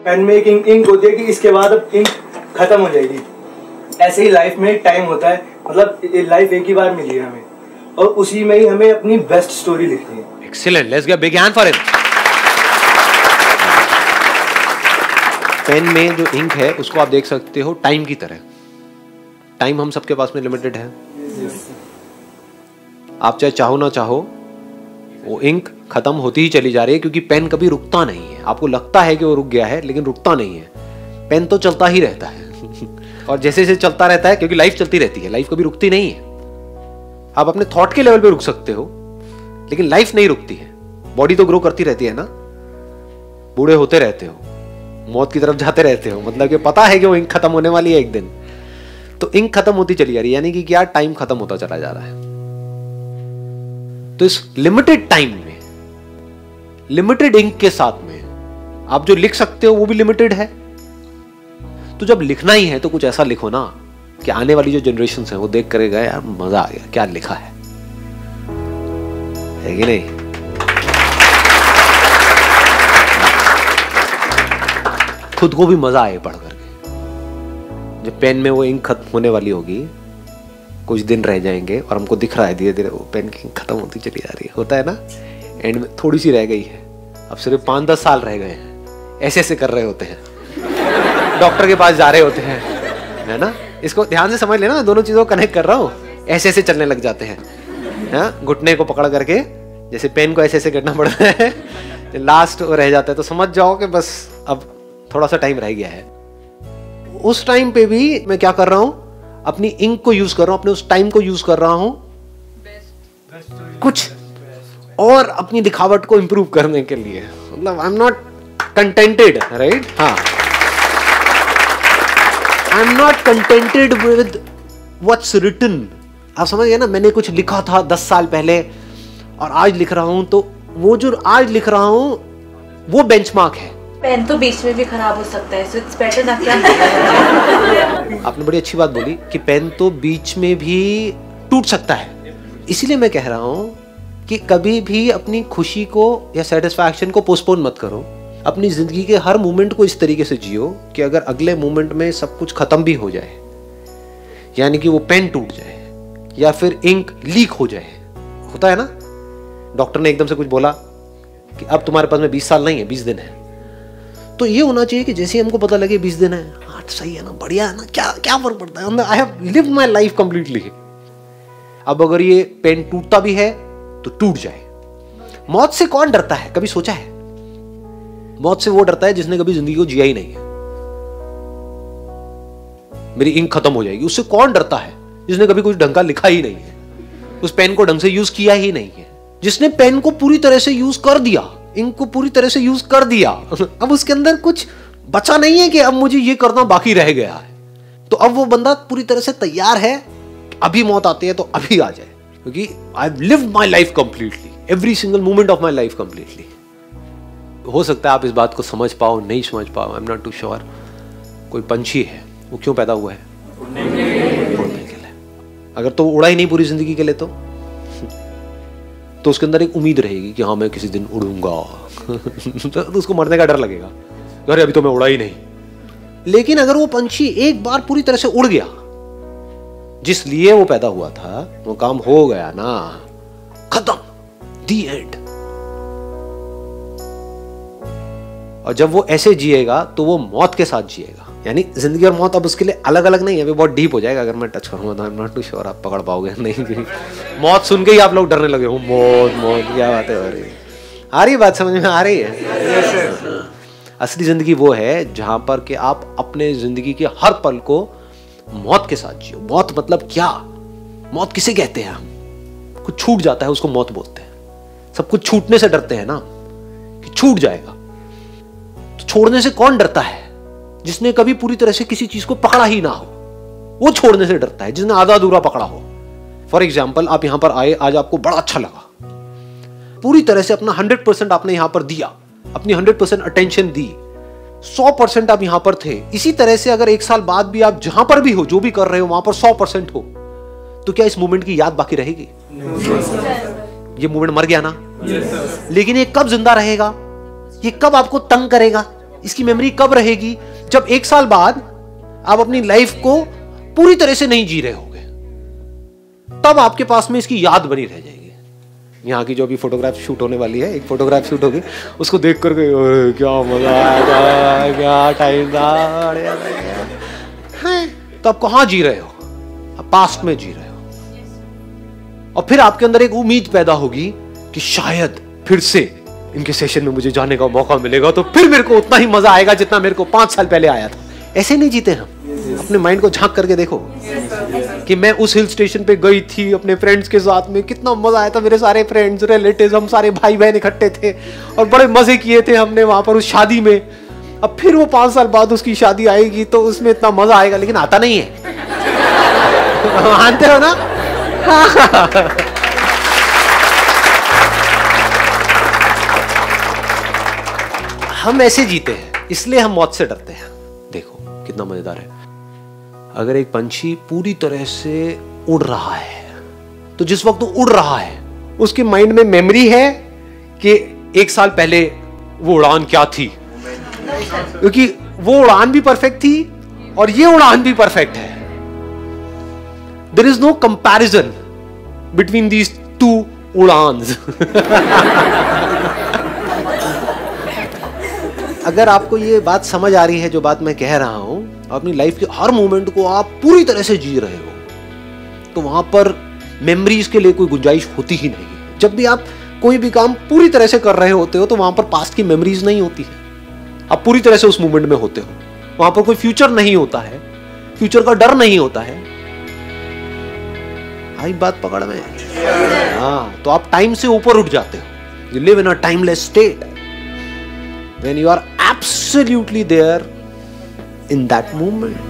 Pen में एक ink होती है कि इसके बाद अब इंक खत्म हो जाएगी। ऐसे ही लाइफ में टाइम होता है, मतलब लाइफ एक ही बार मिली है हमें, और उसी में ही हमें अपनी बेस्ट स्टोरी लिखनी है। Excellent, let's give big hand for him. Pen में जो इंक है उसको आप देख सकते हो टाइम की तरह। टाइम हम सबके पास में लिमिटेड है। आप चाहे चाहो ना चाहो वो इंक खत्म होती ही चली जा रही है, क्योंकि पेन कभी रुकता नहीं है। आपको लगता है कि वो रुक गया है, लेकिन रुकता नहीं है। पेन तो चलता ही रहता है और जैसे जैसे चलता रहता है, क्योंकि लाइफ चलती रहती है, लाइफ कभी रुकती नहीं है। आप अपने थॉट के लेवल पे रुक सकते हो, लेकिन लाइफ नहीं रुकती है। बॉडी तो ग्रो करती रहती है ना, बूढ़े होते रहते हो, मौत की तरफ जाते रहते हो, मतलब कि पता है कि वो इंक खत्म होने वाली है एक दिन। तो इंक खत्म होती चली जा रही है, यानी कि क्या, टाइम खत्म होता चला जा रहा है। तो इस लिमिटेड टाइम में, लिमिटेड इंक के साथ में आप जो लिख सकते हो वो भी लिमिटेड है। तो जब लिखना ही है तो कुछ ऐसा लिखो ना कि आने वाली जो जनरेशन है वो देख करेगा यार मजा आ गया, क्या लिखा है कि नहीं? खुद को भी मजा आए पढ़ करके। जब पेन में वो इंक खत्म होने वाली होगी, कुछ दिन रह जाएंगे और हमको दिख रहा है धीरे धीरे वो पेन की इंक खत्म होती चली जा रही है, होता है ना, एंड में थोड़ी सी रह गई है, अब सिर्फ 5-10 साल रह गए हैं, ऐसे ऐसे कर रहे होते हैं, डॉक्टर के पास जा रहे होते हैं, है ना। इसको ध्यान से समझ लेना, मैं दोनों चीजों को कनेक्ट कर रहा हूँ। ऐसे ऐसे चलने लग जाते हैं, घुटने को पकड़ करके, जैसे पेन को ऐसे ऐसे करना पड़ता है, लास्ट रह जाता है। तो समझ जाओ कि बस अब थोड़ा सा टाइम रह गया है। उस टाइम पे भी मैं क्या कर रहा हूं, अपनी इंक को यूज कर रहा हूं, अपने उस टाइम को यूज कर रहा हूं कुछ और अपनी दिखावट को इंप्रूव करने के लिए। मतलब I am not contented, right? हाँ, I am not contented with what's written. आप समझ गए ना, मैंने कुछ लिखा था 10 साल पहले और आज लिख रहा हूं, तो वो जो आज लिख रहा हूं वो बेंचमार्क है। पेन तो बीच में भी खराब हो सकता है, so it's better ना क्या? आपने बड़ी अच्छी बात बोली कि पेन तो बीच में भी टूट सकता है। इसीलिए मैं कह रहा हूं कि कभी भी अपनी खुशी को या सेटिस्फैक्शन को पोस्टपोन मत करो। अपनी जिंदगी के हर मोमेंट को इस तरीके से जियो कि अगर अगले मोमेंट में सब कुछ खत्म भी हो जाए, यानी कि वो पेन टूट जाए या फिर इंक लीक हो जाए, होता है ना, डॉक्टर ने एकदम से कुछ बोला कि अब तुम्हारे पास में 20 साल नहीं है, 20 दिन है, तो ये होना चाहिए कि जैसे हमको पता लगे 20 दिन है, हाँ सही है ना, बढ़िया है ना, क्या फर्क पड़ता है, I have lived my life completely. अब अगर ये पेन टूटता भी है तो टूट जाए। मौत से कौन डरता है, कभी सोचा है? मौत से वो डरता है जिसने कभी जिंदगी को जिया ही नहीं है। मेरी इंक खत्म हो जाएगी, उससे कौन डरता है जिसने कभी कुछ ढंग का लिखा ही नहीं है, उस पेन को ढंग से यूज किया ही नहीं है। जिसने पेन को पूरी तरह से यूज कर दिया, इंक को पूरी तरह से यूज कर दिया, अब उसके अंदर कुछ बचा नहीं है कि अब मुझे ये करना बाकी रह गया है, तो अब वो बंदा पूरी तरह से तैयार है, अभी मौत आती है तो अभी आ जाए, क्योंकि I have lived my life completely, every single moment of my life completely. हो सकता है आप इस बात को समझ पाओ, नहीं समझ पाओ, I am not too sure. कोई पंछी है, वो क्यों पैदा हुआ है? उड़ने के लिए। अगर तो उड़ा ही नहीं पूरी जिंदगी के लिए तो उसके अंदर एक उम्मीद रहेगी कि हाँ मैं किसी दिन उड़ूंगा तो उसको मरने का डर लगेगा, अरे अभी तो मैं उड़ा ही नहीं। लेकिन अगर वो पंछी एक बार पूरी तरह से उड़ गया, जिस लिए वो पैदा हुआ था, वो काम हो गया ना, खत्म, दी एंड। और जब वो ऐसे जिएगा तो वो मौत के साथ जिएगा, यानी जिंदगी और मौत अब उसके लिए अलग अलग नहीं है। अभी बहुत डीप हो जाएगा, अगर मैं टच करूंगा तो I am not too sure आप पकड़ पाओगे नहीं। मौत सुन के ही आप लोग डरने लगे हो, मौत मौत क्या बात है, आ रही बात समझ में आ रही है? असली जिंदगी वो है जहां पर कि आप अपने जिंदगी के हर पल को मौत के साथ जियो। मौत मतलब क्या? मौत किसे कहते हैं? हम कुछ छूट जाता है उसको मौत बोलते हैं। सब कुछ छूटने से डरते हैं ना, कि छूट जाएगा। तो छोड़ने से कौन डरता है? जिसने कभी पूरी तरह से किसी चीज को पकड़ा ही ना हो, वो छोड़ने से डरता है। जिसने आधा अधूरा पकड़ा हो, फॉर एग्जाम्पल आप यहां पर आए, आज आपको बड़ा अच्छा लगा, पूरी तरह से अपना 100% आपने यहां पर दिया, अपनी 100% अटेंशन दी, 100% आप यहां पर थे। इसी तरह से अगर 1 साल बाद भी आप जहां पर भी हो, जो भी कर रहे हो, वहां पर 100% हो, तो क्या इस मोमेंट की याद बाकी रहेगी? ये मोमेंट मर गया ना। लेकिन ये कब जिंदा रहेगा? ये कब आपको तंग करेगा? इसकी मेमोरी कब रहेगी? जब 1 साल बाद आप अपनी लाइफ को पूरी तरह से नहीं जी रहे होगे, तब आपके पास में इसकी याद बनी रह जाएगी। यहाँ की जो अभी फोटोग्राफ शूट होने वाली है, एक फोटोग्राफ शूट होगी, उसको देख करके क्या मजा आया, क्या टाइम था। तो आप कहाँ जी रहे हो? आप पास्ट में जी रहे हो। और फिर आपके अंदर एक उम्मीद पैदा होगी कि शायद फिर से इनके सेशन में मुझे जाने का मौका मिलेगा, तो फिर मेरे को उतना ही मजा आएगा जितना मेरे को 5 साल पहले आया था। ऐसे नहीं जीते हम। अपने माइंड को झांक करके देखो कि मैं उस हिल स्टेशन पे गई थी अपने फ्रेंड्स के साथ में, कितना मजा आया था। मेरे सारे फ्रेंड्स, रिलेटिव्स, हम सारे भाई बहन इकट्ठे थे और बड़े मजे किए थे हमने वहां पर उस शादी में। अब फिर वो 5 साल बाद उसकी शादी आएगी तो उसमें इतना मजा आएगा, लेकिन आता नहीं है। मानते हो ना? हम ऐसे जीते हैं, इसलिए हम मौत से डरते हैं। देखो कितना मजेदार है। अगर एक पंछी पूरी तरह से उड़ रहा है, तो जिस वक्त वो उड़ रहा है उसके माइंड में मेमोरी है कि 1 साल पहले वो उड़ान क्या थी, क्योंकि वो उड़ान भी परफेक्ट थी और ये उड़ान भी परफेक्ट है। There is no comparison between these 2 उड़ान्स। अगर आपको ये बात समझ आ रही है, जो बात मैं कह रहा हूं, अपनी लाइफ के हर मोमेंट को आप पूरी तरह से जी रहे हो, तो वहां पर मेमोरीज के लिए कोई गुंजाइश होती ही नहीं है। जब भी आप कोई भी काम पूरी तरह से कर रहे होते हो, तो वहां पर पास्ट की मेमोरीज नहीं होती है। आप पूरी तरह से उस मोमेंट में होते हो। वहां पर कोई फ्यूचर नहीं होता है, फ्यूचर का डर नहीं होता है। आई बात पकड़ में? हाँ, तो आप टाइम से ऊपर उठ जाते हो। You live in a timeless state when you are absolutely there in that moment.